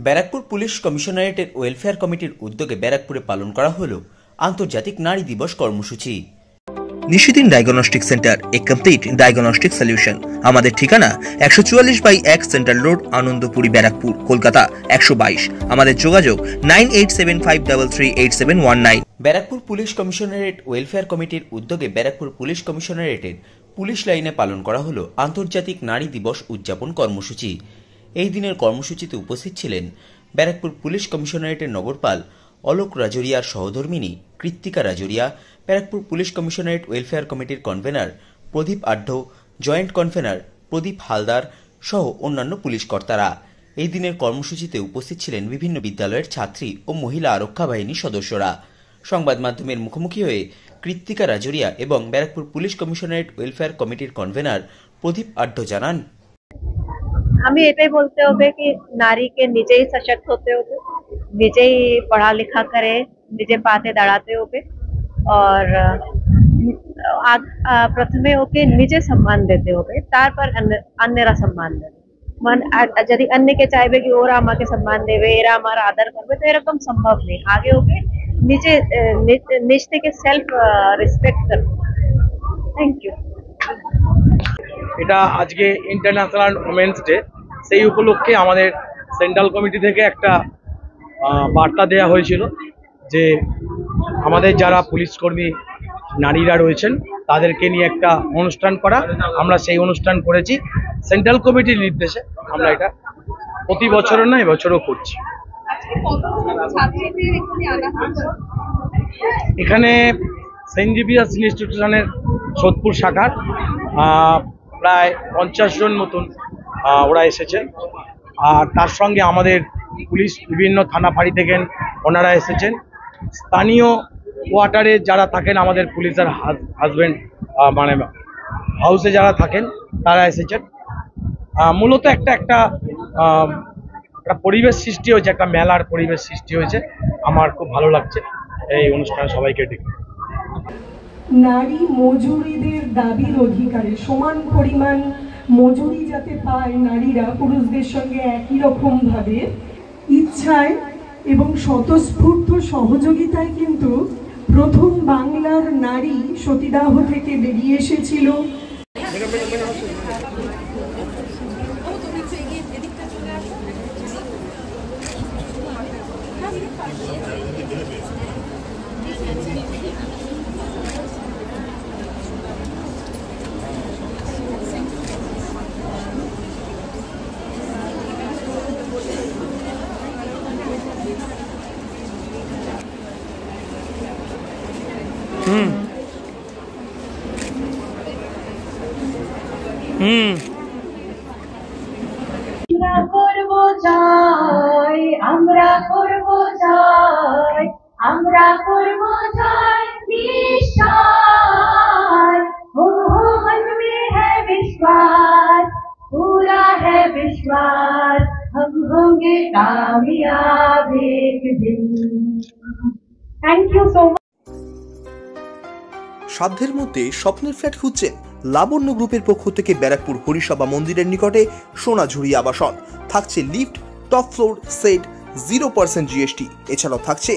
Barrackpore police কমিশনারেটের welfare কমিটির উদ্যোগে ব্যারাকপুরে পালন করা হলো আন্তর্জাতিক নারী দিবস কর্মসূচি। নিশিদিন ডায়াগনস্টিক সেন্টার, এ কমপ্লিট ডায়াগনস্টিক সলিউশন। আমাদের ঠিকানা 144/1 সেন্ট্রাল রোড, আনন্দপুরি, ব্যারাকপুর, কলকাতা 122। আমাদের যোগাযোগ 9875338719। ব্যারাকপুর পুলিশ কমিশনারেট ওয়েলফেয়ার কমিটির উদ্যোগে ব্যারাকপুর পুলিশ কমিশনারেটের পুলিশ লাইনে পালন করা হলো আন্তর্জাতিক নারী দিবস উদযাপন কর্মসূচি। এই দিনের কর্মসূচিতে উপস্থিত ছিলেন ব্যারাকপুর পুলিশ কমিশনারেটের নগরপাল অলোক রাজরিয়ার সহধর্মিনী Krittika Rajoria, Barrackpore police commissionerate welfare কমিটির কনভেনার প্রদীপ আঢ্য, জয়েন্ট কনভেনার প্রদীপ হালদার সহ অন্যান্য পুলিশ কর্তারা। এই দিনের কর্মসূচিতে উপস্থিত ছিলেন বিভিন্ন বিদ্যালয়ের ছাত্রী ও মহিলা আরক্ষা বাহিনীর সদস্যরা। সংবাদ মাধ্যমের মুখোমুখি হয়ে কৃত্তিকা রাজরিয়া এবং ব্যারাকপুর পুলিশ কমিশনারেট ওয়েলফেয়ার কমিটির কনভেনার প্রদীপ আঢ্য জানান, আমি এটাই বলতে হবে কি নারীকে নিজেই সশক্ত হতে হবে, নিজেই পড়া লেখা করে নিজে পাতে দাঁড়াতে হবে और প্রথমে ওকে নিজে সম্মান দিতে হবে, তারপর অন্যরা সম্মান দেবে। যদি অন্যকে চাইবে কি ওরা আমাকে সম্মান দেবে, এরা আমার আদর করবে, তো এরকম সম্ভব নেই। আগে ওকে নিজে নিজ থেকে সেলফ রেসপেক্ট করবে। Thank you. এটা আজকে ইন্টারন্যাশনাল ওমেন্স ডে, সেই উপলক্ষে আমাদের সেন্ট্রাল কমিটি থেকে একটা বার্তা দেওয়া হয়েছিল যে আমাদের যারা পুলিশ কর্মী নারীরা রয়েছেন তাদেরকে নিয়ে একটা অনুষ্ঠান করা। আমরা সেই অনুষ্ঠান করেছি সেন্ট্রাল কমিটির নির্দেশে। আমরা এটা প্রতি বছরও না, এবছরও করছি। এখানে সেন্ট জেভিয়ার্স ইনস্টিটিউশনের সোদপুর শাখার প্রায় 50 জন মতন ওরা এসেছেন, আর তার সঙ্গে আমাদের পুলিশ বিভিন্ন থানা ফাঁড়ি থেকে ওনারা এসেছেন। স্থানীয় কোয়ার্টারে যারা থাকেন, আমাদের পুলিশের হাজবেন্ড মানে হাউসে যারা থাকেন তারা এসেছেন। মূলত একটা পরিবেশ সৃষ্টি হয়েছে, একটা মেলার পরিবেশ সৃষ্টি হয়েছে। আমার খুব ভালো লাগছে এই অনুষ্ঠানে সবাইকে ডেকে। নারী মজুরিদের দাবির অধিকারে সমান পরিমাণ মজুরি যাতে পায় নারীরা পুরুষদের সঙ্গে একই রকম ভাবে ইচ্ছায় এবং স্বতঃস্ফূর্ত সহযোগিতায় কিন্তু প্রথম বাংলার নারী সতীদাহ থেকে বেরিয়ে এসেছিল। আমরা করব জয়, আমরা করব জয় निश्चय। हो मन में है विश्वास, पूरा है विश्वास, हम होंगे कामयाब एक दिन। Thank you so much. সাধ্যের মধ্যে স্বপ্নের ফ্ল্যাট খুঁজছেন? লাবণ্য গ্রুপের পক্ষ থেকে ব্যারাকপুর হরিসভা মন্দিরের নিকটে সোনাঝুরি আবাসন। থাকছে lift, top floor set, 0% GST। এছাড়াও থাকছে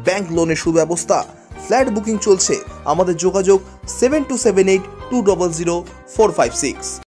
ব্যাংক লোনের সুব্যবস্থা। ফ্ল্যাট বুকিং চলছে। আমাদের যোগাযোগ 7278200456।